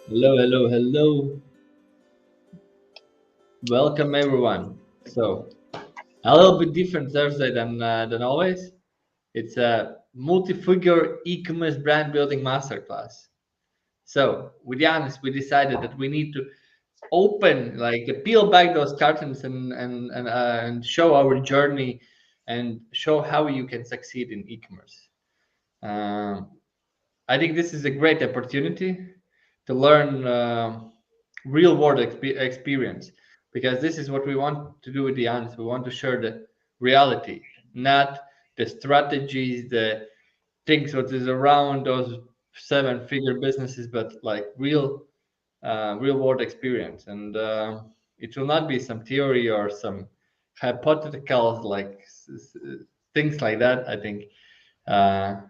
Hello, hello, hello. Welcome everyone. So a little bit different Thursday than always. It's a multi-figure e-commerce brand building masterclass. So with Janis, we decided that we need to open, like peel back those curtains and show our journey and show how you can succeed in e-commerce. Um, I think this is a great opportunity to learn real world experience because this is what we want to do with the answer. We want to share the reality, not the strategies, the things what is around those seven-figure businesses, but like real world experience. And it will not be some theory or some hypothetical like things like that. Uh,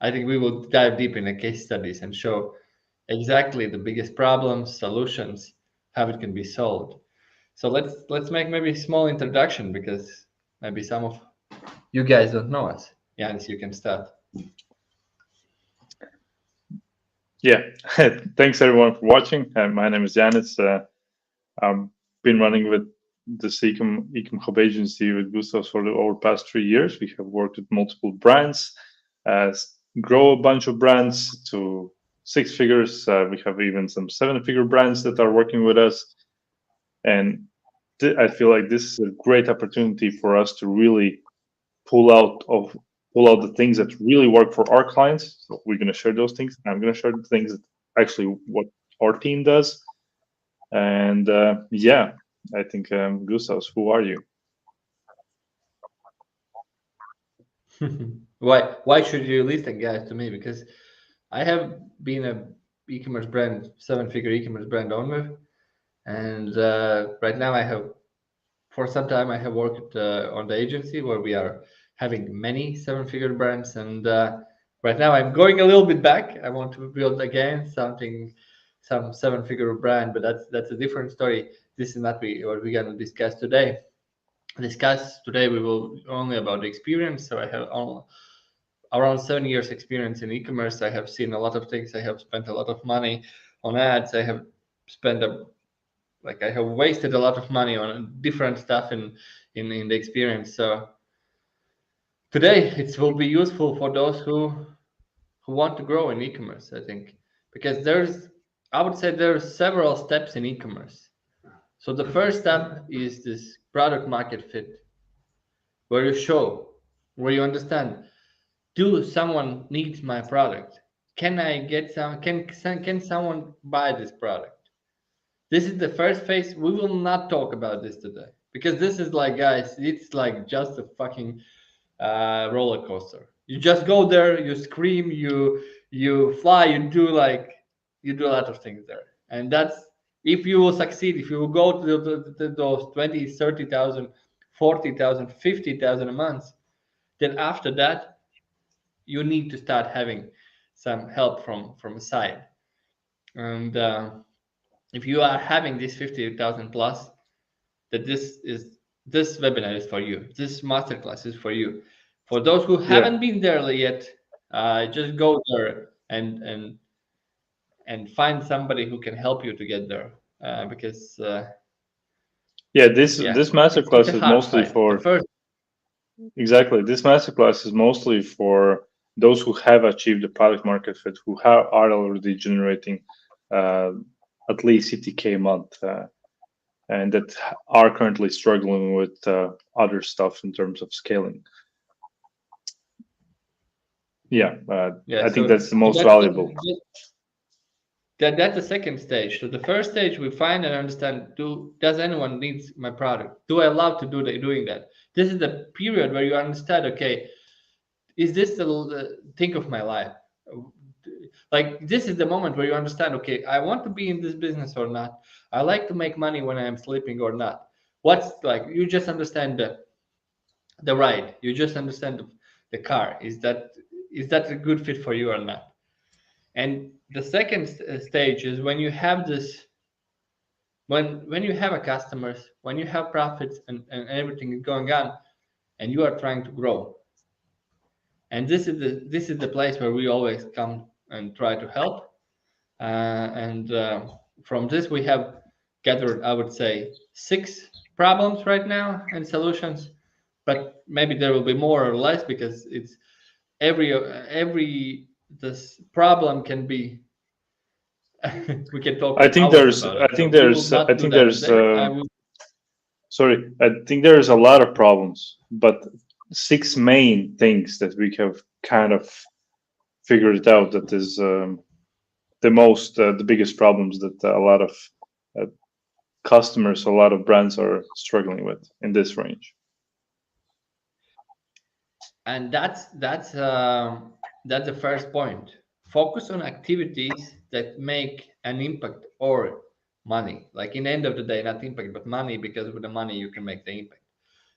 I think we will dive deep in the case studies and show exactly the biggest problems, solutions, how it can be solved. So let's make maybe a small introduction because maybe some of you guys don't know us. Yanis, you can start. Yeah, thanks everyone for watching. My name is Yanis. I've been running with the Ecom Hub agency with Gustavs for over past 3 years. We have worked with multiple brands, grow a bunch of brands to six figures. We have even some seven-figure brands that are working with us. And I feel like this is a great opportunity for us to really pull out of pull out the things that really work for our clients. So we're going to share those things. I'm going to share the things that actually what our team does. And yeah, I think Gustavs, who are you? Why should you listen, guys, to me? Because I have been a e-commerce brand, seven-figure e-commerce brand owner, and right now I have for some time I have worked on the agency where we are having many seven-figure brands, and right now I'm going a little bit back. I want to build again some seven-figure brand, but that's a different story. This is not what we're going to discuss today. We will only about the experience. So I have around 7 years experience in e-commerce. I have seen a lot of things. I have spent a lot of money on ads. I have spent I have wasted a lot of money on different stuff in the experience. So today it will be useful for those who want to grow in e-commerce, I think, because I would say there's several steps in e-commerce. So the first step is this product market fit, where you show, where you understand, do someone needs my product? Can I get some? Can someone buy this product? This is the first phase. We will not talk about this today because this is like, guys, it's like just a fucking roller coaster. You just go there, you scream, you fly, you do a lot of things there, and that's if you will succeed. If you will go to those 20, 30,000, 40,000, 50,000 a month, then after that you need to start having some help from a side. And if you are having this 50,000 plus, that this webinar is for you. This masterclass is for you. For those who Yeah, haven't been there yet, just go there and find somebody who can help you to get there. Because yeah. This yeah, this it's a masterclass is hard mostly fight. The for first, exactly. This masterclass is mostly for those who have achieved the product market fit, who are already generating uh, at least 50K a month. And that are currently struggling with other stuff in terms of scaling. Yeah, yeah. I think So that's the most that's valuable. that's the second stage. So the first stage, we find and understand: does anyone needs my product? Do I love to doing that? This is the period where you understand. Okay, is this the think of my life? Like this is the moment where you understand. Okay, I want to be in this business or not. I like to make money when I am sleeping or not. What's like? You just understand the right. You just understand the car. Is that a good fit for you or not? And the second stage is when you have this, when you have a customers, when you have profits and everything is going on, and you are trying to grow. And this is the place where we always come and try to help. And from this we have gathered, I would say, 6 problems right now and solutions, but maybe there will be more or less because it's every this problem can be we can talk I think hours there's, about I it. So think we will there's, I not do think that there's, today. I will. sorry, I think there's a lot of problems, but 6 main things that we have kind of figured it out that is the biggest problems that a lot of uh, customers, a lot of brands are struggling with in this range. And that's the first point. Focus on activities that make an impact or money. Like in the end of the day, not impact but money, because with the money you can make the impact.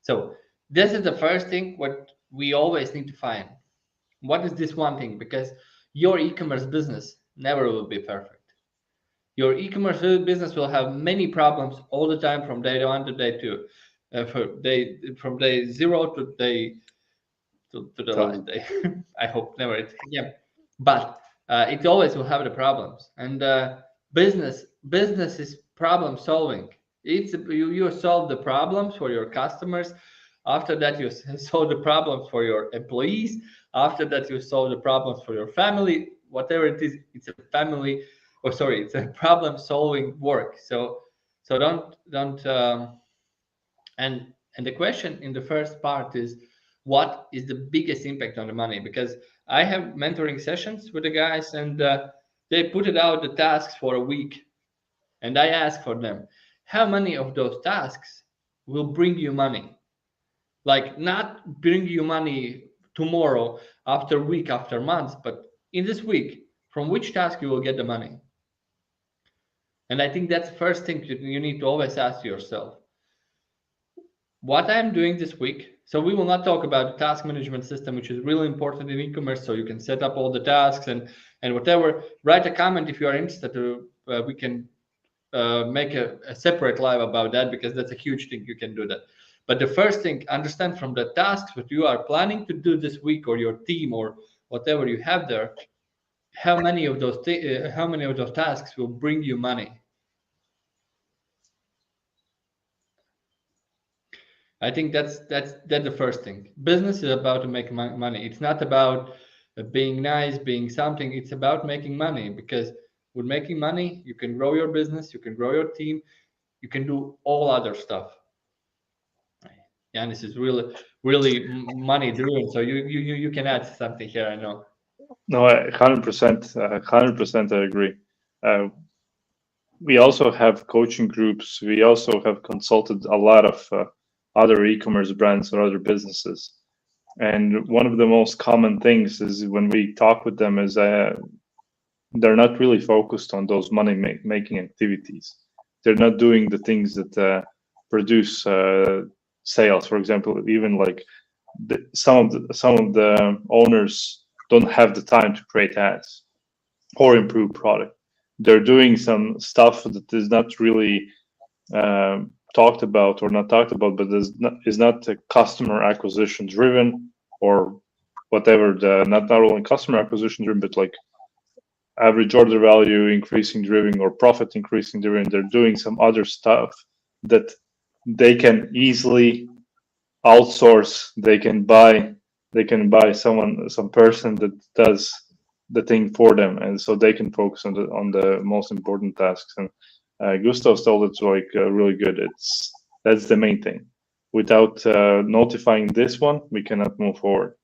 So this is the first thing what we always need to find. What is this one thing? Because your e-commerce business never will be perfect. Your e-commerce business will have many problems all the time from day one to day two, from day zero to the last day. I hope never. Yeah, but it always will have the problems. And business is problem solving. It's you solve the problems for your customers. After that, you solve the problems for your employees. After that, you solve the problems for your family. Whatever it is, it's a family. Oh, sorry, it's a problem solving work. So don't and the question in the first part is, what is the biggest impact on the money? Because I have mentoring sessions with the guys, and they put it out the tasks for a week, and I ask for them, how many of those tasks will bring you money? Like, not bring you money tomorrow, after week, after months, but in this week, from which task you will get the money? And I think that's the first thing you need to always ask yourself, what I'm doing this week. So we will not talk about the task management system, which is really important in e-commerce. So you can set up all the tasks and whatever. Write a comment if you are interested. To we can make a separate live about that, because that's a huge thing. You can do that. But the first thing, understand from the tasks that you are planning to do this week, or your team, or whatever you have there, how many of those tasks will bring you money. I think that's the first thing. Business is about to make money. It's not about being nice, being something. It's about making money, because with making money, you can grow your business, you can grow your team, you can do all other stuff. Yeah, and this is really money driven. So you can add something here. I know. No, 100%, 100% I agree. Uh, we also have coaching groups. We also have consulted a lot of other e-commerce brands or other businesses. And one of the most common things is when we talk with them is they're not really focused on those money making activities. They're not doing the things that produce sales. For example, even like some of the owners don't have the time to create ads or improve product. They're doing some stuff that is not really talked about, or not talked about, but is not customer acquisition driven, or whatever. The not only customer acquisition driven, but like average order value increasing driven, or profit increasing driven. They're doing some other stuff that they can easily outsource. They can buy some person that does the thing for them, and so they can focus on the most important tasks. And Gustav's told it's like really good. That's the main thing. Without notifying this one, we cannot move forward.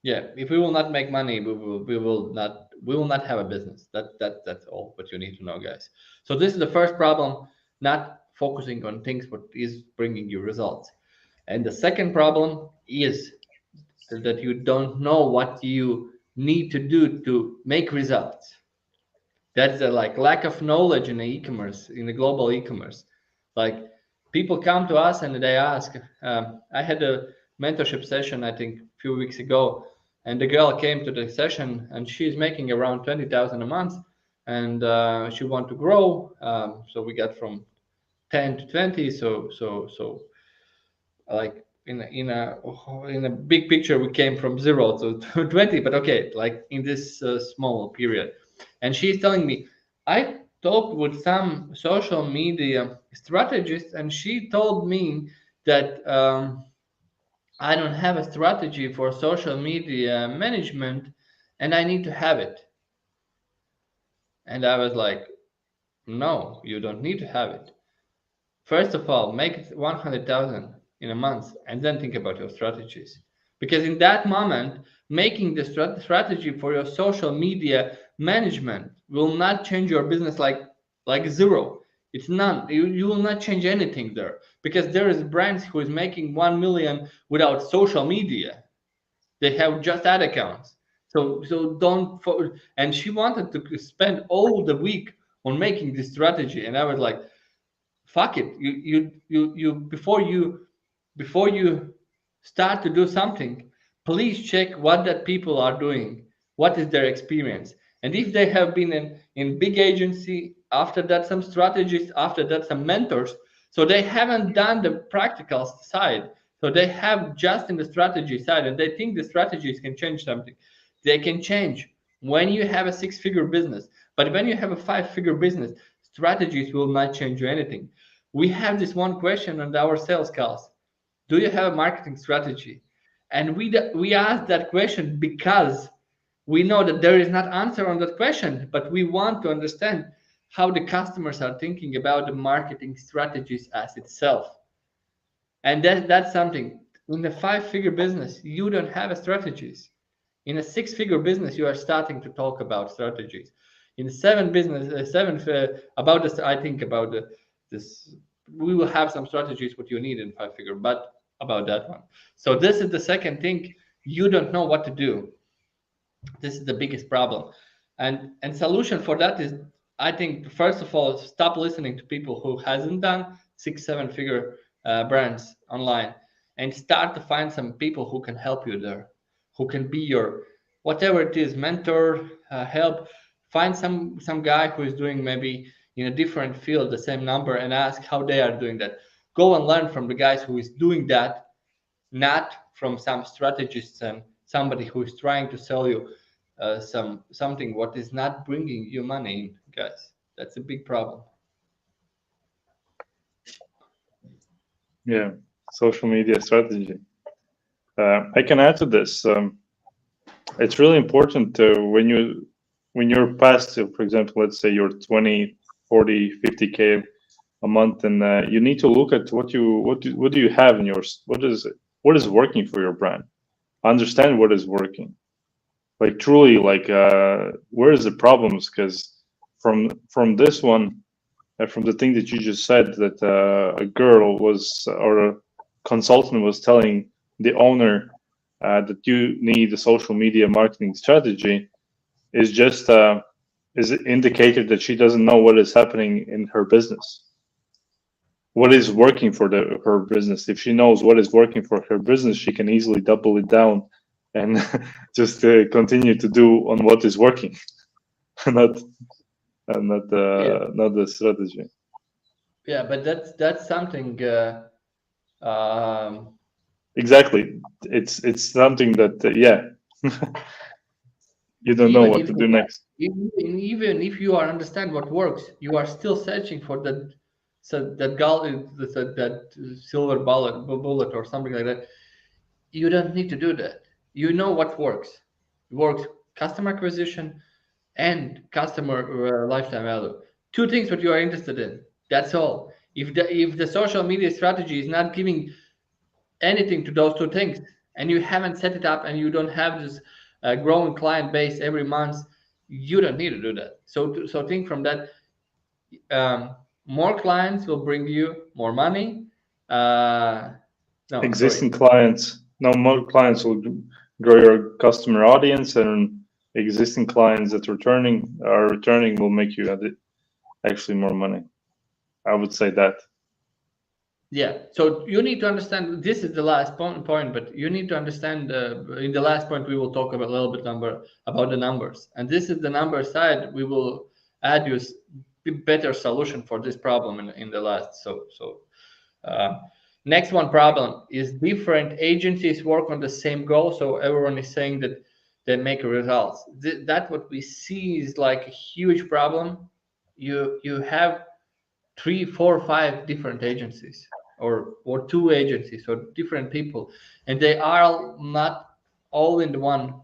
Yeah, if we will not make money, we will not have a business. That's all what you need to know, guys. So this is the first problem: not focusing on things what is bringing you results. And the second problem is that you don't know what you need to do to make results. That's a like lack of knowledge in the e-commerce, in the global e-commerce. Like, people come to us and they ask. I had mentorship session, I think a few weeks ago, and the girl came to the session and she's making around 20,000 a month, and she want to grow. So we got from 10 to 20. So like in a big picture, we came from 0 to 20. But okay, like in this small period, and she's telling me, I talked with some social media strategist, and she told me that I don't have a strategy for social media management, and I need to have it. And I was like, no, you don't need to have it. First of all, make it 100,000 in a month and then think about your strategies. Because in that moment, making the strategy for your social media management will not change your business like zero. It's none. You will not change anything there, because there is brands who is making 1 million without social media. They have just ad accounts. So don't. And she wanted to spend all the week on making this strategy, and I was like, fuck it. You before you start to do something, please check what that people are doing, what is their experience, and if they have been in big agency, after that some strategists, after that some mentors, so they haven't done the practical side, so they have just in the strategy side, and they think the strategies can change something. They can change when you have a 6-figure business, but when you have a 5-figure business, strategies will not change you anything. We have this one question on our sales calls: do you have a marketing strategy? And we ask that question because we know that there is not answer on that question, but we want to understand how the customers are thinking about the marketing strategies as itself. And that's something. In a 5-figure business, you don't have a strategies. In a 6-figure business, you are starting to talk about strategies. In about this, I think about this. We will have some strategies what you need in 5-figure, but about that one. So this is the second thing. You don't know what to do. This is the biggest problem, and solution for that is, I think, first of all, stop listening to people who hasn't done 6-7-figure brands online, and start to find some people who can help you there, who can be your whatever it is, mentor, help. Find some guy who is doing maybe in a different field the same number, and ask how they are doing that. Go and learn from the guys who is doing that, not from some strategists and somebody who is trying to sell you something what is not bringing you money in, guys. That's a big problem. Yeah, social media strategy. I can add to this. It's really important when you're past, for example, let's say you're 20, 40, 50K a month, and you need to look at what do you have in yours. What is working for your brand? Understand what is working. Like truly, like where is the problems? Because from this one, from the thing that you just said, that a girl was, or a consultant was telling the owner that you need a social media marketing strategy, is just is indicated that she doesn't know what is happening in her business. What is working for her business? If she knows what is working for her business, she can easily double it down and just continue to do on what is working, not the strategy. Yeah, but that's something. Exactly, it's something that you don't know what to do next. Even if you are understand what works, you are still searching for that. So that silver bullet or something like that. You don't need to do that. You know what works. It works customer acquisition and customer lifetime value. Two things what you are interested in. That's all. If the social media strategy is not giving anything to those two things, and you haven't set it up, and you don't have this growing client base every month, you don't need to do that. So think from that. More clients will bring you more money. Existing clients, no more clients will grow your customer audience, and existing clients that are returning will make you actually more money. I would say that. Yeah, so you need to understand, this is the last point, but you need to understand, in the last point we will talk about a little bit about the numbers, and this is the number side. We will add you better solution for this problem in the last. Uh, Next one problem is different agencies work on the same goal, so everyone is saying that they make results. That what we see is like a huge problem. You have 3, 4, 5 different agencies, or 2 agencies, or different people, and they are not all in one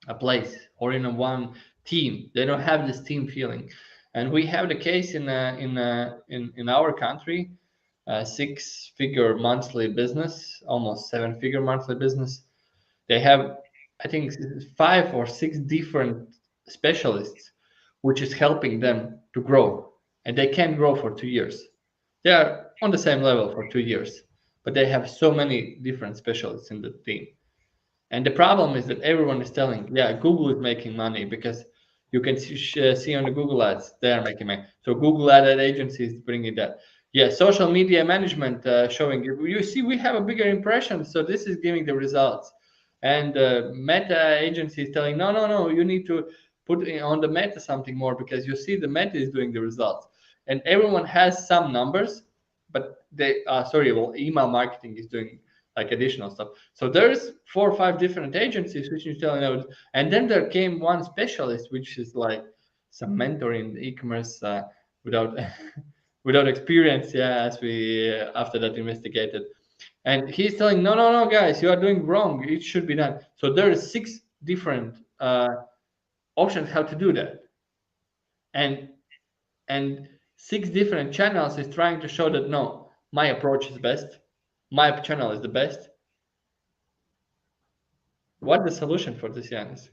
a place or in a one team. They don't have this team feeling, and we have the case in our country, 6-figure monthly business, almost 7-figure monthly business. They have, I think, 5 or 6 different specialists, which is helping them to grow. And they can grow for 2 years. They are on the same level for 2 years, but they have so many different specialists in the team. And the problem is that everyone is telling, yeah, Google is making money because you can see on the Google ads, they are making money. So Google ad agency is bringing that. Yeah, social media management showing you see we have a bigger impression, so this is giving the results. And Meta agency is telling, no, no, no, you need to put on the Meta something more because you see the Meta is doing the results. And everyone has some numbers, but they, sorry, well, email marketing is doing like additional stuff. So there's 4 or 5 different agencies which is telling out, and then there came one specialist, which is like some mentor in e-commerce without without experience. Yeah, as we after that investigated, and he's telling, no, no, no, guys, you are doing wrong. It should be done. So there are 6 different options how to do that, and and 6 different channels is trying to show that no, my approach is best, my channel is the best. What's the solution for this, Yanis?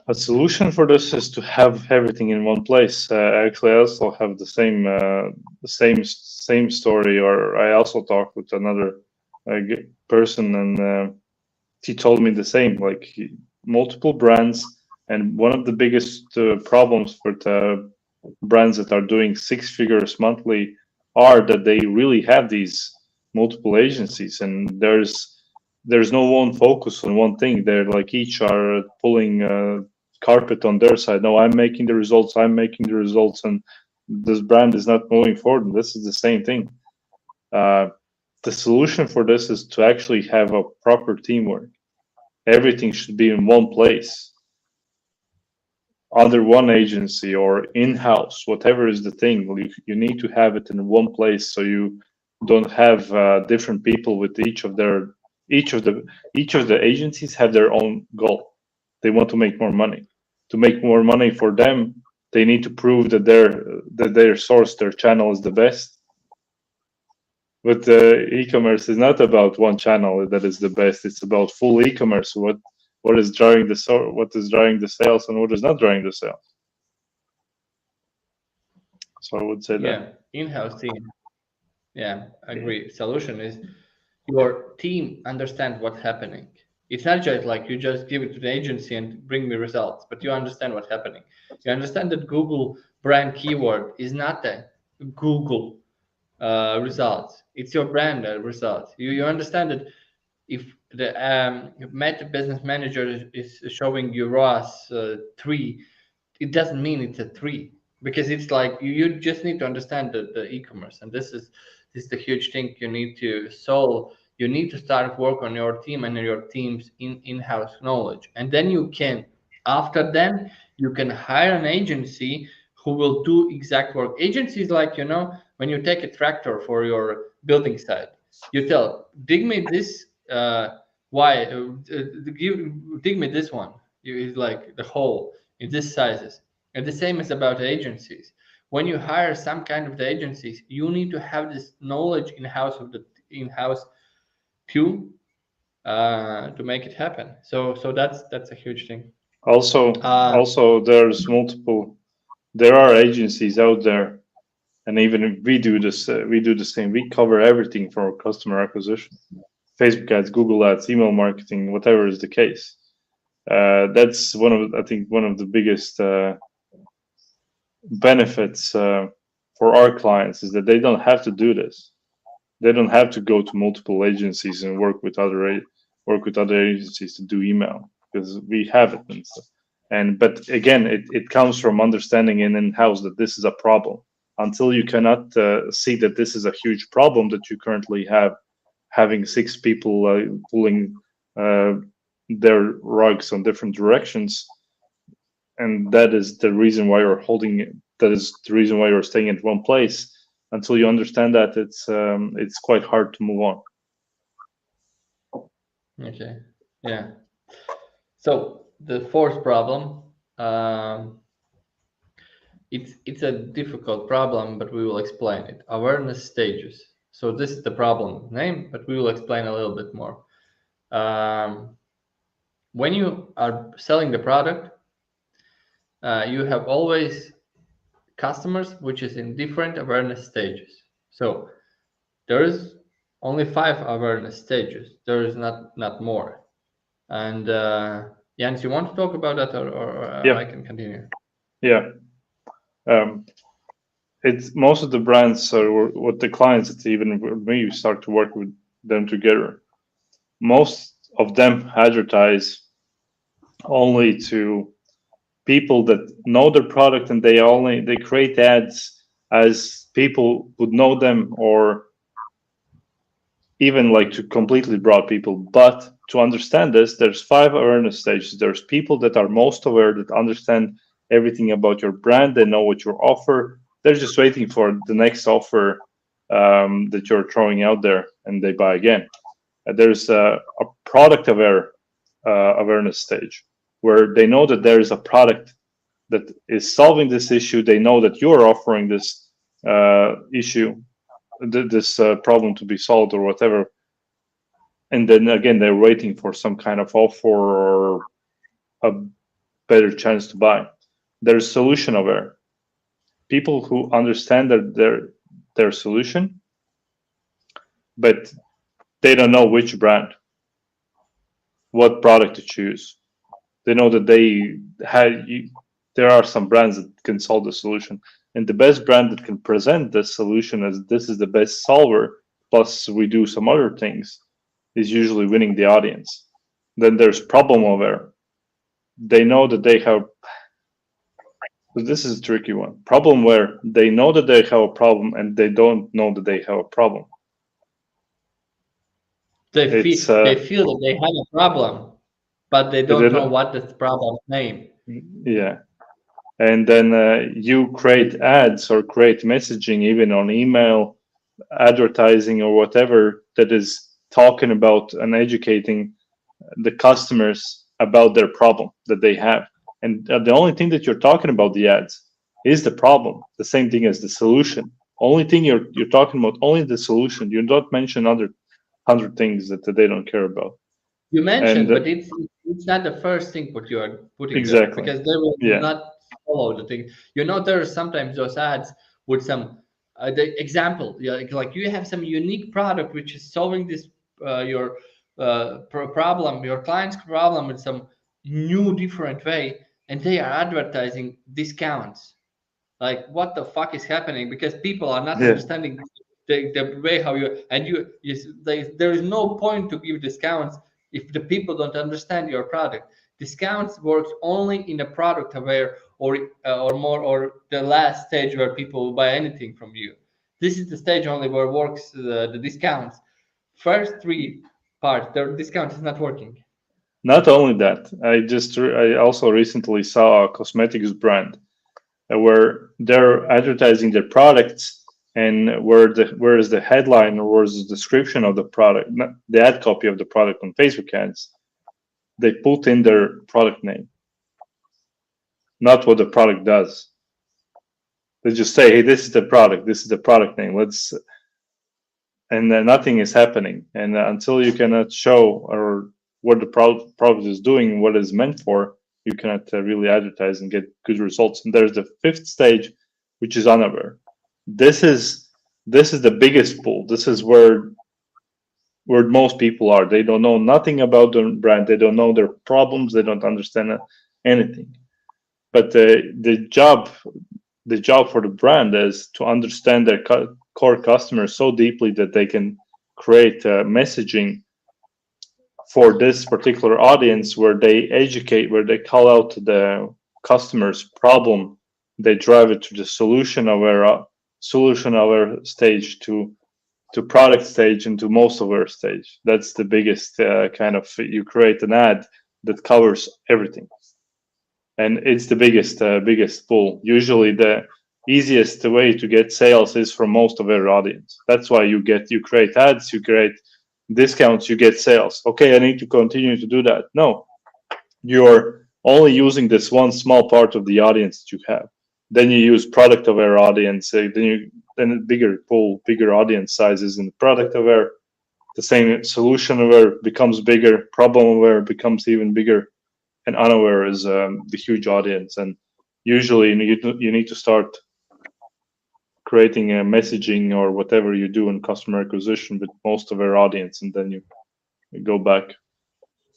A solution for this is to have everything in one place. Actually, I also have the same story. Or I also talked with another person, and he told me the same. Like multiple brands, and one of the biggest problems for the brands that are doing 6 figures monthly are that they really have these multiple agencies, and there's no one focus on one thing. They're like each are pulling carpet on their side. No, I'm making the results. I'm making the results, and this brand is not moving forward. And this is the same thing. The solution for this is to actually have a proper teamwork. Everything should be in one place, under one agency or in-house, whatever is the thing. You need to have it in one place, so you don't have different people with each of the agencies have their own goal. They want to make more money. To make more money for them, they need to prove that their source, their channel is the best. But e-commerce is not about one channel that is the best. It's about full e-commerce. What is driving the sales, and what is not driving the sales. So I would say that. Yeah, in-house team. Yeah, I agree. Solution is your team understand what's happening. It's not just like you just give it to the agency and bring me results, but you understand what's happening. You understand that Google brand keyword is not the Google results. It's your brand results. You understand that if the Meta Business Manager is showing you ROAS 3, it doesn't mean it's a 3, because it's like you just need to understand the e-commerce, and this is the huge thing you need to solve. You need to start work on your team and your team's in-house knowledge, and then you can, after then you can hire an agency who will do exact work. Agencies, like, when you take a tractor for your building site, you tell, dig me this dig me this one. It's like the hole in this sizes. And the same is about agencies. When you hire some kind of the agencies, you need to have this knowledge in-house of the in-house too, to make it happen. So that's a huge thing. Also, there are agencies out there, and even if we do this, we do the same. We cover everything for customer acquisition, Facebook ads, Google ads, email marketing, whatever is the case. That's I think one of the biggest benefits for our clients is that they don't have to do this. They don't have to go to multiple agencies and work with other agencies to do email, because we have it and stuff. And but again, it comes from understanding in house that this is a problem. Until you cannot see that this is a huge problem that you currently have, having six people pulling uh, their rugs on different directions, and that is the reason why you're holding it. That is the reason why you're staying at one place. Until you understand that, it's quite hard to move on. Okay. Yeah. So the fourth problem, um, it's a difficult problem, but we will explain it. Awareness stages. So this is the problem name, but we will explain a little bit more. When you are selling the product, you have always customers which is in different awareness stages. So there is only 5 awareness stages. There is not more. And Jens, you want to talk about that, or Yeah, I can continue? yeah. Um, it's most of the brands or what the clients, it's even when you start to work with them together, most of them advertise only to people that know their product, and they create ads as people would know them, or even like to completely broad people. But to understand this, there's 5 awareness stages. There's people that are most aware, that understand everything about your brand. They know what you offer. They're just waiting for the next offer that you're throwing out there, and they buy again. There's a product awareness stage, where they know that there is a product that is solving this issue. They know that you're offering this issue, this problem to be solved or whatever. And then again, they're waiting for some kind of offer or a better chance to buy. There's solution aware. People who understand their solution, but they don't know which brand, what product to choose. They know that there are some brands that can solve the solution, and the best brand that can present the solution as this is the best solver, plus we do some other things, is usually winning the audience. Then there's problem aware. They know that they have. This is a tricky one. Problem where they know that they have a problem and they don't know that they have a problem. They It's feel that they have a problem, but they but don't know what the problem name. yeah. And then you create ads or create messaging, even on email, advertising, or whatever, that is talking about and educating the customers about their problem that they have. And the only thing that you're talking about the ads is the problem, the same thing as the solution. Only thing you're talking about, only the solution. You don't mention other 100 things that they don't care about. You And mentioned, but it's not the first thing what you are putting there, exactly, because they will yeah, not follow the thing. There are sometimes those ads with some the example, yeah, like you have some unique product which is solving this your problem, your client's problem, in some new different way, and they are advertising discounts. Like, what the fuck is happening? Because people are not yeah, understanding the way how there is no point to give discounts if the people don't understand your product. Discounts works only in a product aware, or more, or the last stage where people will buy anything from you. This is the stage only where works the discounts. First 3 parts, the discount is not working. Not only that, I also recently saw a cosmetics brand where they're advertising their products, and where is the headline or where is the description of the product, the ad copy of the product on Facebook ads, they put in their product name, not what the product does. They just say, hey, this is the product, this is the product name, and then nothing is happening. And until you cannot show or what the product is doing, what it's meant for, you cannot really advertise and get good results. And there's the 5th stage, which is unaware. This is the biggest pool. This is where most people are. They don't know nothing about the brand. They don't know their problems. They don't understand anything. But the job the job for the brand is to understand their core customers so deeply that they can create messaging for this particular audience where they educate, where they call out the customer's problem, they drive it to the solution aware stage, to product stage, and to most aware stage. That's the biggest kind of, you create an ad that covers everything, and it's the biggest pull. Usually the easiest way to get sales is from most of our audience. That's why you create ads, you create discounts, you get sales. Okay, I need to continue to do that. No, you're only using this one small part of the audience that you have. Then you use product aware audience, then bigger pool, bigger audience sizes in the product aware. The same solution aware becomes bigger, problem aware becomes even bigger, and unaware is the huge audience. And usually you need to start creating a messaging or whatever you do in customer acquisition with most of our audience, and then you go back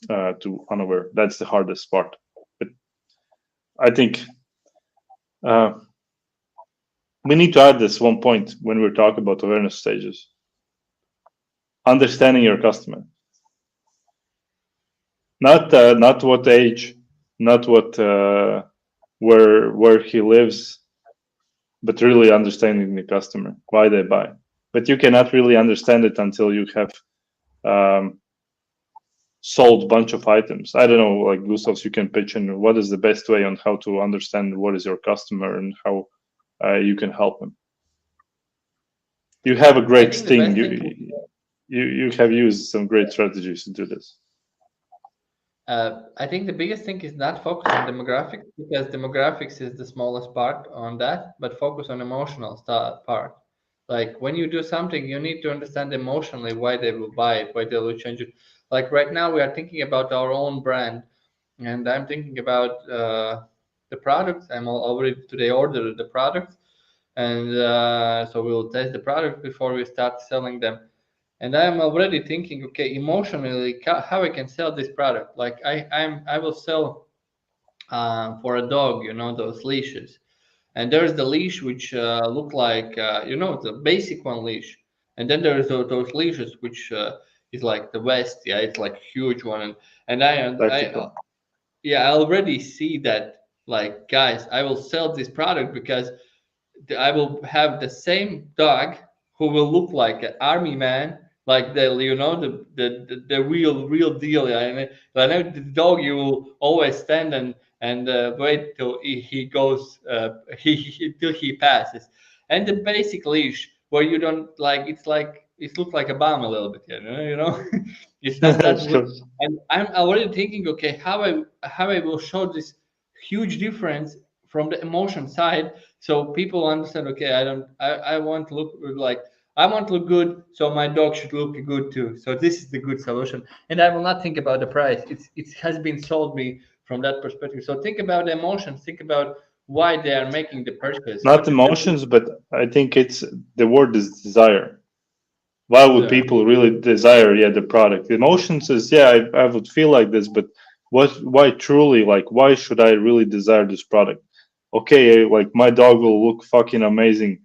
to unaware. That's the hardest part. But I think we need to add this one point when we're talking about awareness stages: understanding your customer. Not what age, not what where he lives, but really understanding the customer, why they buy. But you cannot really understand it until you have sold a bunch of items. I don't know, like Gustav, you can pitch in what is the best way on how to understand what is your customer and how you can help them. You have a great team. You have used some great strategies to do this. I think the biggest thing is not focus on demographics, because demographics is the smallest part on that, but focus on emotional part. Like when you do something, you need to understand emotionally why they will buy it, why they will change it. Like right now, we are thinking about our own brand, and I'm thinking about the products. I'm already today ordered the products, and so we'll test the product before we start selling them. And I'm already thinking, okay, emotionally, how I can sell this product. Like I will sell for a dog, those leashes, and there's the leash which look like the basic one leash, and then there's those leashes which is like the West, yeah, it's like huge one, and yeah, I already see that, like, guys, I will sell this product because I will have the same dog who will look like an army man, like the real deal. Yeah. And I know the dog, you will always stand and wait till he goes till he passes. And the basic leash where you don't like, it looks like a bomb a little bit, it's not that good. Sure. And I'm already thinking, okay, how I will show this huge difference from the emotion side, so people understand, okay, I want to look like, I want to look good, so my dog should look good too. So this is the good solution, and I will not think about the price. It has been sold me from that perspective. So think about the emotions, think about why they are making the purchase, Not what is the emotions, but I think it's the word is desire. Why would yeah. people really desire, the product? Emotions is, I would feel like this, but why truly, like, why should I really desire this product? Okay, like my dog will look fucking amazing.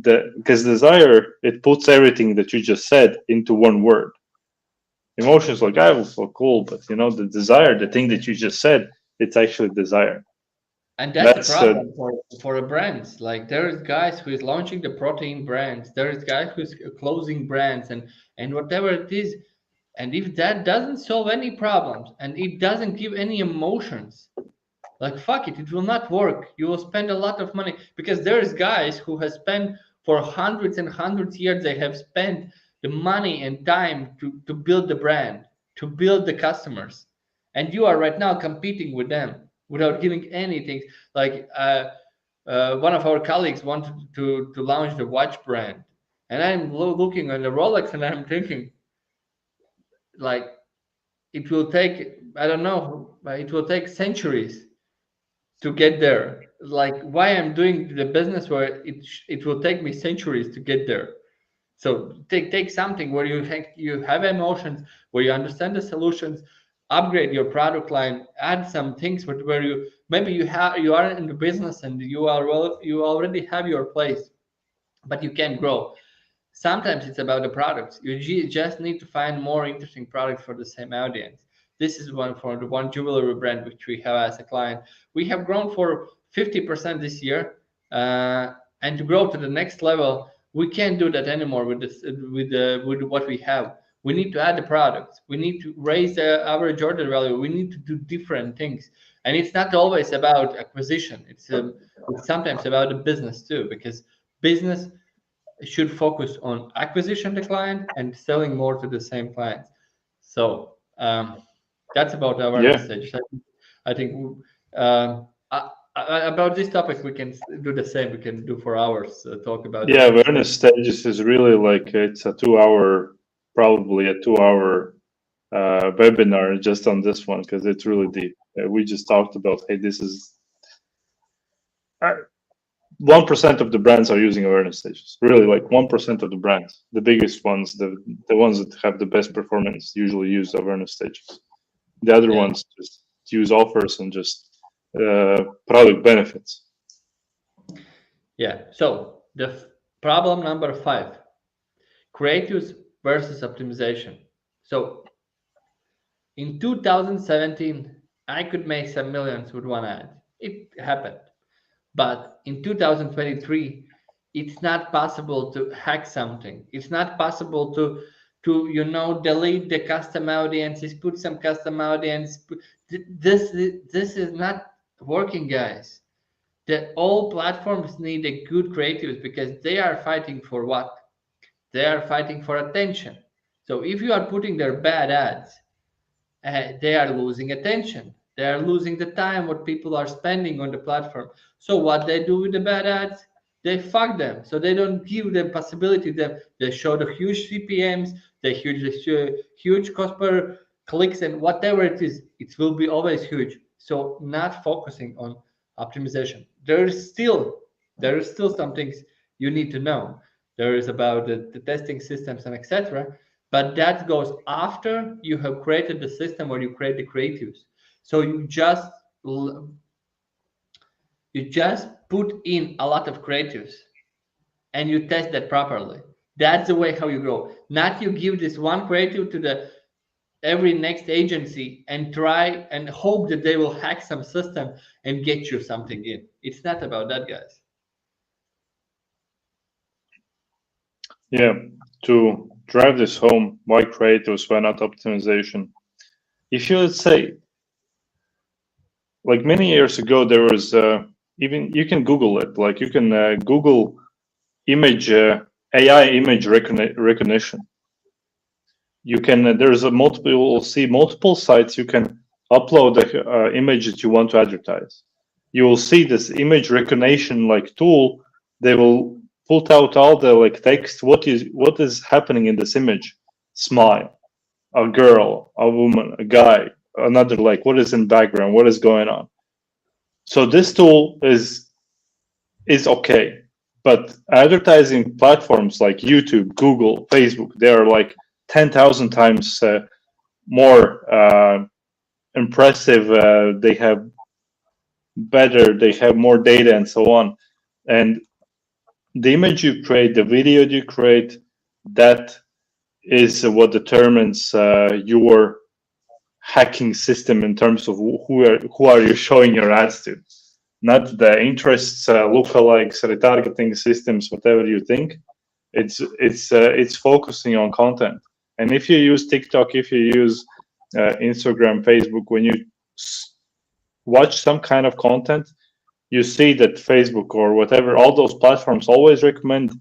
Because desire, it puts everything that you just said into one word. Emotions, like, I will feel cool, but the desire, the thing that you just said, it's actually desire. And that's the That's problem for a brands. Like there is guys who is launching the protein brands, there is guys who's closing brands, and whatever it is. And if that doesn't solve any problems and it doesn't give any emotions, like fuck it, it will not work. You will spend a lot of money, because there's guys who have spent for hundreds and hundreds years, they have spent the money and time to build the brand, to build the customers. And you are right now competing with them without giving anything. Like one of our colleagues wanted to launch the watch brand. And I'm looking on the Rolex and I'm thinking, like, it will take, I don't know, it will take centuries to get there. Like why I'm doing the business where it will take me centuries to get there. So take something where you have emotions, where you understand the solutions, upgrade your product line, add some things where you maybe you are in the business and you already have your place, but you can grow. Sometimes it's about the products. You just need to find more interesting products for the same audience. This is one for the one jewelry brand which we have as a client. We have grown for 50% this year, and to grow to the next level, we can't do that anymore with this with what we have. We need to add the products. We need to raise the average order value. We need to do different things, and it's not always about acquisition. It's sometimes about the business too, because business should focus on acquisition the client and selling more to the same clients. So that's about awareness Yeah. stage. I think uh, about this topic we can do the same. We can do for hours talk about Yeah, awareness stage. awareness stages is really like it's a 2 hour, probably a 2 hour webinar just on this one because it's really deep. We just talked about, hey, this is 1% of the brands are using awareness stages. Really, like 1% of the brands, the biggest ones, the ones that have the best performance, usually use awareness stages. The other Yeah, ones just use offers and just product benefits. yeah. So the problem number 5: creatives versus optimization. So in 2017, I could make some millions with one ad. It happened. But in 2023, it's not possible to hack something. It's not possible to delete the custom audiences, put some custom audience. This is not working, guys. The all platforms need a good creatives because they are fighting for what? They are fighting for attention. So if you are putting their bad ads, they are losing attention. They are losing the time what people are spending on the platform. So what they do with the bad ads, they fuck them. So they don't give them possibility. They show the huge CPMs, the huge cost per clicks and whatever it is, it will be always huge. So not focusing on optimization. There is still some things you need to know. There is about the testing systems and etc, but that goes after you have created the system or you create the creatives. So you just put in a lot of creatives and you test that properly. That's the way how you grow. Not you give this one creative to the every next agency and try and hope that they will hack some system and get you something in. It's not about that, guys. Yeah, to drive this home, why creatives, why not optimization? If you, let's say, like many years ago, there was even you can Google it. Like you can Google image AI image recognition. You can there's a multiple. You will see multiple sites. You can upload the image that you want to advertise. You will see this image recognition like tool. They will put out all the like text. What is happening in this image? Smile, a girl, a woman, a guy, another like what is in background, what is going on. So this tool is okay, but advertising platforms like YouTube, Google, Facebook, they are like 10,000 times more impressive. They have better, they have more data and so on. And the image you create, the video you create, that is what determines your hacking system in terms of who are you showing your ads to, not the interests, lookalikes, retargeting systems, whatever you think. It's focusing on content. And if you use TikTok, if you use Instagram, Facebook, when you watch some kind of content, you see that Facebook or whatever, all those platforms always recommend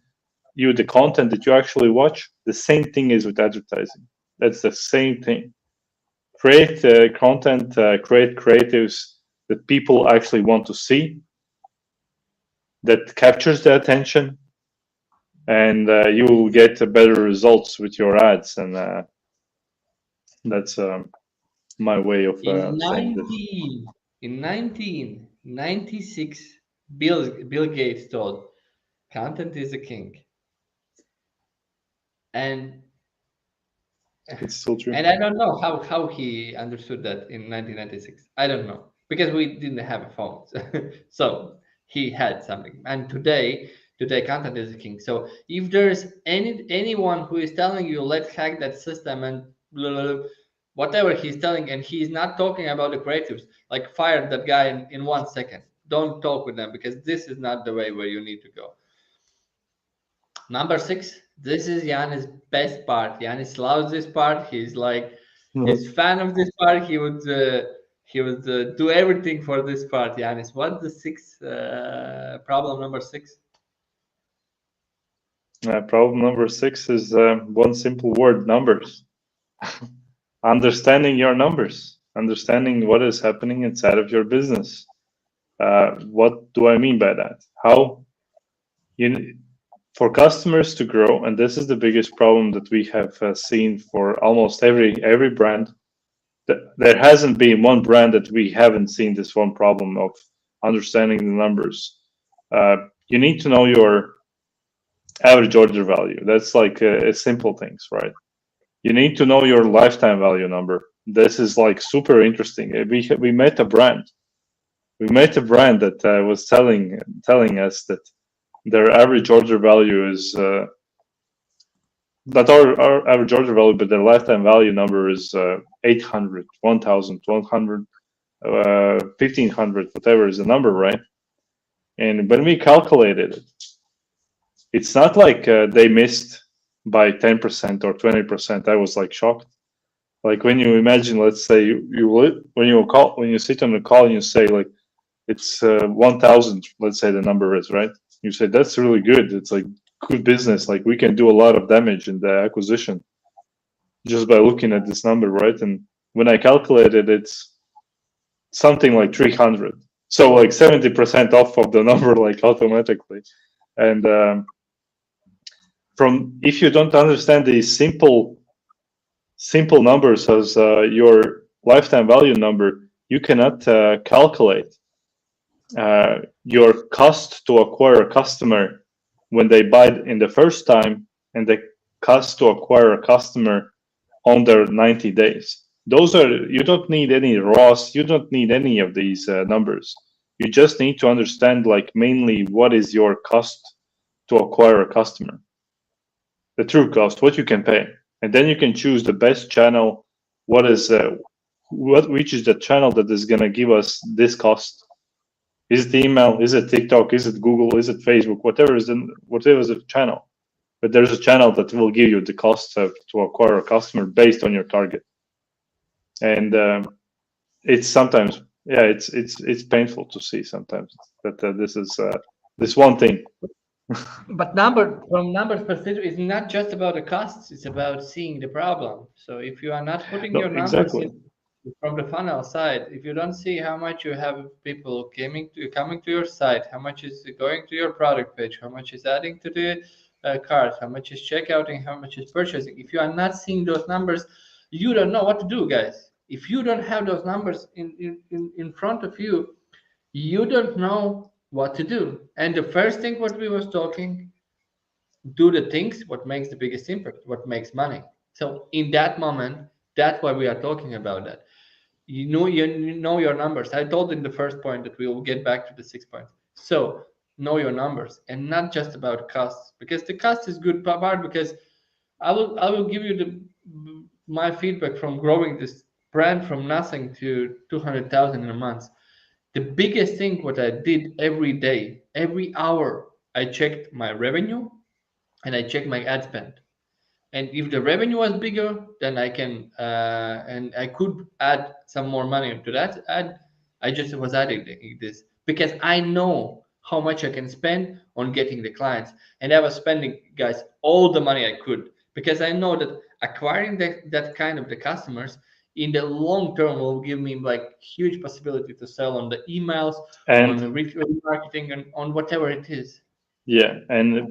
you the content that you actually watch. The same thing is with advertising. That's the same thing. Create content, create creatives that people actually want to see, that captures the attention, and you will get better results with your ads. And that's my way of In saying this. 1996, Bill Gates told, "Content is a king." And It's still true. And I don't know how he understood that in 1996. I don't know because we didn't have phones, so he had something. And today content is king. So if there's anyone who is telling you let's hack that system and blah, blah, blah, whatever he's telling, and he's not talking about the creatives, like fire that guy in 1 second. Don't talk with them because this is not the way where you need to go. Number 6, this is Yanis' best part. Yanis loves this part. He's like, he's fan of this part. He would do everything for this part. Yanis, what's the sixth problem? Number 6. Problem number 6 is one simple word: numbers. Understanding your numbers, understanding what is happening inside of your business. What do I mean by that? How you for customers to grow, and this is the biggest problem that we have seen for almost every brand. There hasn't been one brand that we haven't seen this one problem of understanding the numbers. You need to know your average order value. That's like simple things, right? You need to know your lifetime value number. This is like super interesting. We met a brand. We met a brand that was telling us that their average order value is not our average order value, but their lifetime value number is 800, 1,000, 100, 1,500, whatever is the number, right? And when we calculated it, it's not like they missed by 10% or 20%. I was like shocked. Like when you imagine, let's say when you sit on a call and you say like it's 1,000, let's say the number is, right? You say that's really good. It's like good business. Like we can do a lot of damage in the acquisition just by looking at this number, right? And when I calculated, it's something like 300. So like 70% off of the number, like automatically. And if you don't understand these simple numbers as your lifetime value number, you cannot calculate your cost to acquire a customer when they buy in the first time and the cost to acquire a customer on their 90 days. You don't need any ROS, you don't need any of these numbers. You just need to understand like mainly what is your cost to acquire a customer, the true cost, what you can pay, and then you can choose the best channel. Which is the channel that is going to give us this cost? Is it email? Is it TikTok? Is it Google? Is it Facebook? Whatever is the channel, but there's a channel that will give you the cost to acquire a customer based on your target. And it's sometimes, it's painful to see sometimes that this is this one thing. But from numbers perspective, it's not just about the costs; it's about seeing the problem. So if you are not putting your numbers exactly. From the funnel side, if you don't see how much you have people coming to your site, how much is going to your product page, how much is adding to the cart, how much is checkouting, how much is purchasing, if you are not seeing those numbers, you don't know what to do, guys. If you don't have those numbers in front of you, you don't know what to do. And the first thing what we was talking, do the things what makes the biggest impact, what makes money. So in that moment, that's why we are talking about that. You know your numbers. I told in the first point that we will get back to the 6 points. So know your numbers and not just about costs, because the cost is good part, because I will give you my feedback from growing this brand from nothing to 200,000 in a month. The biggest thing what I did every day, every hour, I checked my revenue and I checked my ad spend. And if the revenue was bigger, then I can and I could add some more money to that ad. I just was adding this because I know how much I can spend on getting the clients, and I was spending, guys, all the money I could, because I know that acquiring that kind of the customers in the long term will give me like huge possibility to sell on the emails, on the marketing, and on whatever it is. Yeah, and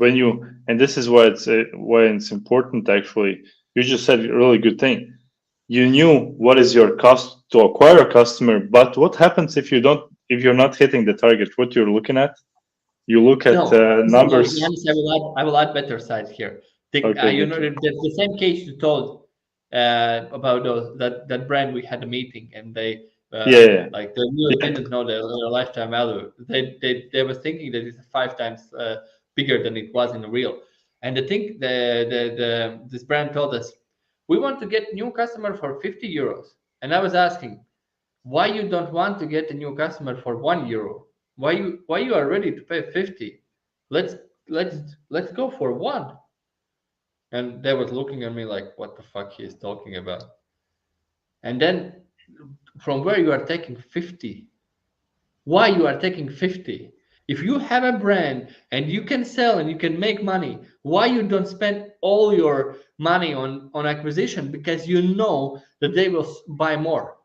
this is why it's important actually. You just said a really good thing. You knew what is your cost to acquire a customer, but what happens if you're not hitting the target? What you're looking at? You look at numbers. I will add better side here. Okay, The same case you told. about that brand. We had a meeting, and they Yeah, yeah, like they really didn't know their lifetime value. They were thinking that it's 5 times bigger than it was in the real. And I think the this brand told us we want to get new customer for 50 euros. And I was asking why you don't want to get a new customer for 1 euro? Why you are ready to pay 50? Let's let's let's go for one. And they was looking at me like what the fuck he is talking about. And then from where you are taking 50? Why you are taking 50? If you have a brand and you can sell and you can make money, why you don't spend all your money on acquisition? Because you know that they will buy more.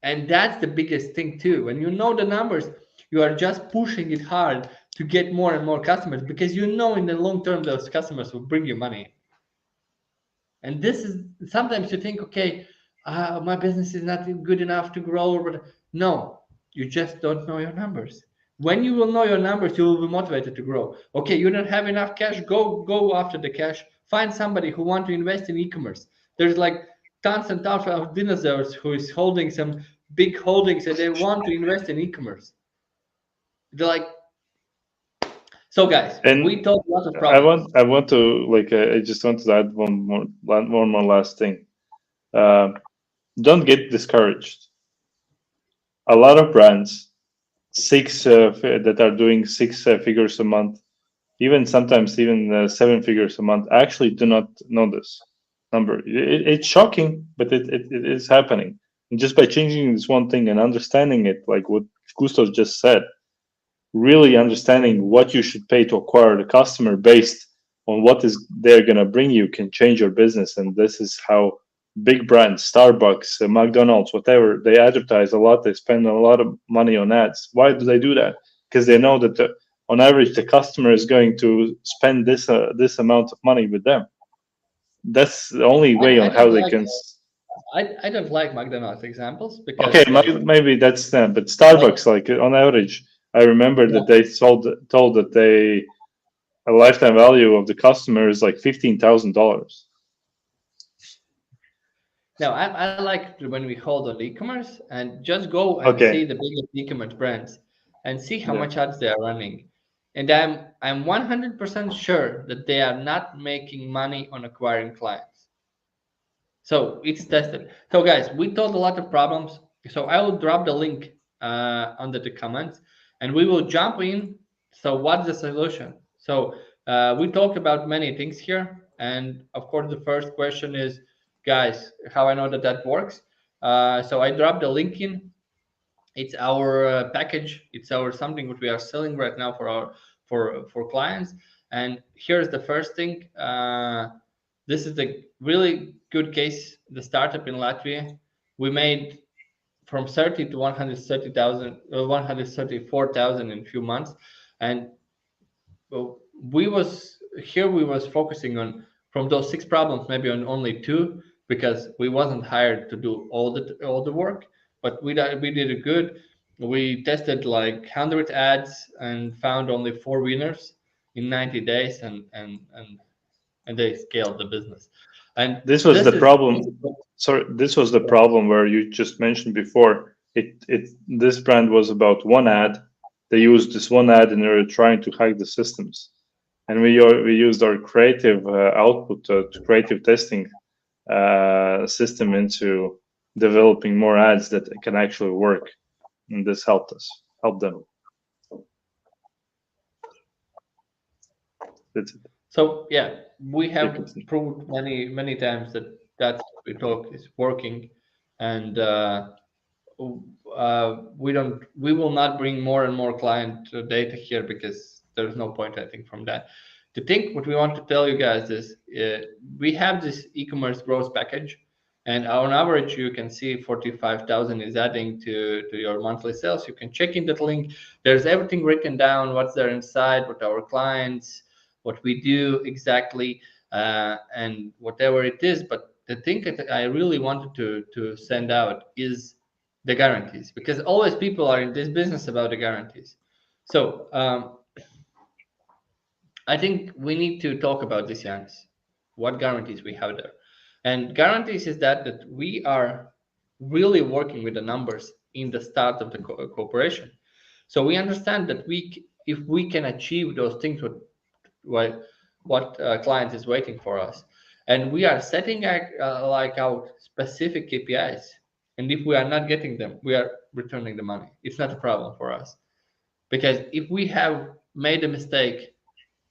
And that's the biggest thing too. When you know the numbers, you are just pushing it hard to get more and more customers because you know in the long term those customers will bring you money. And this is sometimes you think, okay, my business is not good enough to grow. But no, you just don't know your numbers. When you will know your numbers, you will be motivated to grow. Okay, you don't have enough cash. Go after the cash. Find somebody who want to invest in e-commerce. There's like tons and tons of dinosaurs who is holding some big holdings and they want to invest in e-commerce. They're like, so guys, we and talked a lot of I problems. want I want to like I just want to add one more last thing. Uh, don't get discouraged. A lot of brands that are doing six figures a month, even sometimes even 7 figures a month, actually do not know this number. It's shocking, but it is happening. And just by changing this one thing and understanding it, like what Gustav just said, really understanding what you should pay to acquire the customer based on what is they're going to bring you can change your business. And this is how big brands, Starbucks, McDonald's, whatever, they advertise a lot, they spend a lot of money on ads. Why do they do that? Because they know that on average the customer is going to spend this amount of money with them. That's the only way I on how don't they like can. I don't like McDonald's examples Okay, because like maybe that's them, but like Starbucks, like on average, I remember that they told that they a lifetime value of the customer is like $15,000. no, I like when we hold on e-commerce and just go and see Okay, the biggest e-commerce brands and see how yeah, much ads they are running. And I'm 100% sure that they are not making money on acquiring clients. So it's tested. So guys, we told a lot of problems. So I will drop the link under the comments, and we will jump in. So what's the solution? So we talked about many things here, and of course the first question is, guys, how I know that that works. So I dropped the link in. It's our package. It's our something that we are selling right now for our for clients. And here's the first thing. This is the really good case. The startup in Latvia, we made from 30 to 130,000, 134,000 in a few months, and well, we was focusing on from those six problems maybe on only two because we wasn't hired to do all the work, but we did it good. We tested like 100 ads and found only four winners in 90 days, and they scaled the business. And this was this the is problem. Sorry, this was the problem where you just mentioned before. This brand was about one ad. They used this one ad and they were trying to hack the systems. And we used our creative output to creative testing system into developing more ads that can actually work. And this helped them. That's it. so yeah, we You have continue. proved many times that that's what we talk is working, and we will not bring more and more client data here because there's no point I think from that. To think what we want to tell you guys is we have this e-commerce growth package, and on average you can see 45,000 is adding to your monthly sales. You can check in that link. There's everything written down, what's there inside, what our clients, what we do exactly, and whatever it is. But the thing that I really wanted to send out is the guarantees, because always people are in this business about the guarantees. So I think we need to talk about this, Yanis. What guarantees we have there? And guarantees is that we are really working with the numbers in the start of the cooperation. So we understand that if we can achieve those things, what client is waiting for us, and we are setting out specific KPIs. And if we are not getting them, we are returning the money. It's not a problem for us, because if we have made a mistake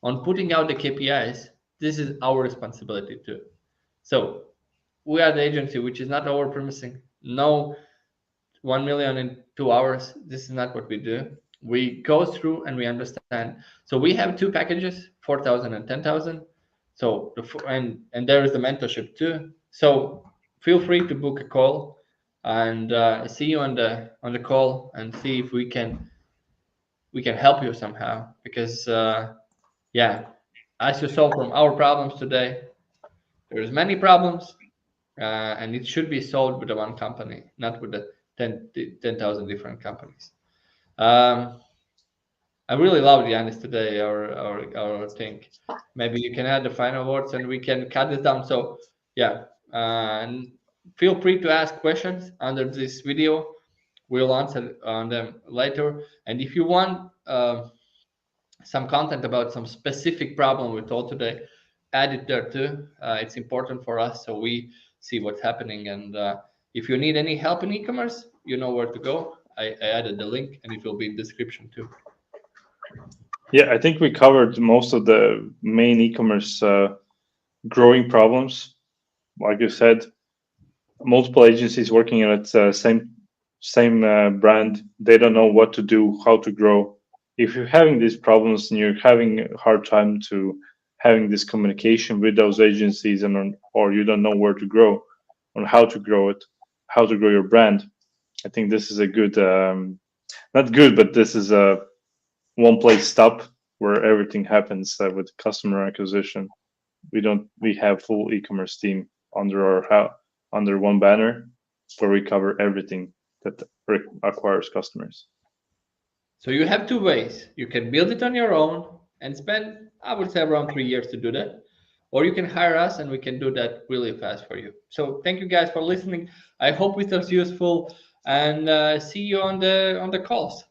on putting out the KPIs, this is our responsibility too. So we are the agency which is not over promising. No 1 million in 2 hours. This is not what we do. We go through and we understand. So we have two packages, 4,000 and 10,000. So and there is the mentorship too. So feel free to book a call and see you on the call and see if we can help you somehow. Because yeah, as you saw from our problems today, there's many problems, and it should be solved with the one company, not with the 10,000 different companies. Um, I really loved Yanis today, our thing. Maybe you can add the final words and we can cut this down. So yeah, and feel free to ask questions under this video. We'll answer on them later. And if you want some content about some specific problem we told today, add it there too. It's important for us so we see what's happening. And if you need any help in e-commerce, you know where to go. I added the link and it will be in the description too. Yeah, I think we covered most of the main e-commerce growing problems. Like you said, multiple agencies working on its same brand. They don't know what to do, how to grow. If you're having these problems and you're having a hard time to having this communication with those agencies, or you don't know where to grow, on how to grow it, how to grow your brand, I think this is a good, not good, but this is a one place stop where everything happens with customer acquisition. We have full e-commerce team under one banner where we cover everything that acquires customers. So you have two ways. You can build it on your own and spend, I would say, around 3 years to do that. Or you can hire us and we can do that really fast for you. So thank you guys for listening. I hope it was useful, and see you on the calls.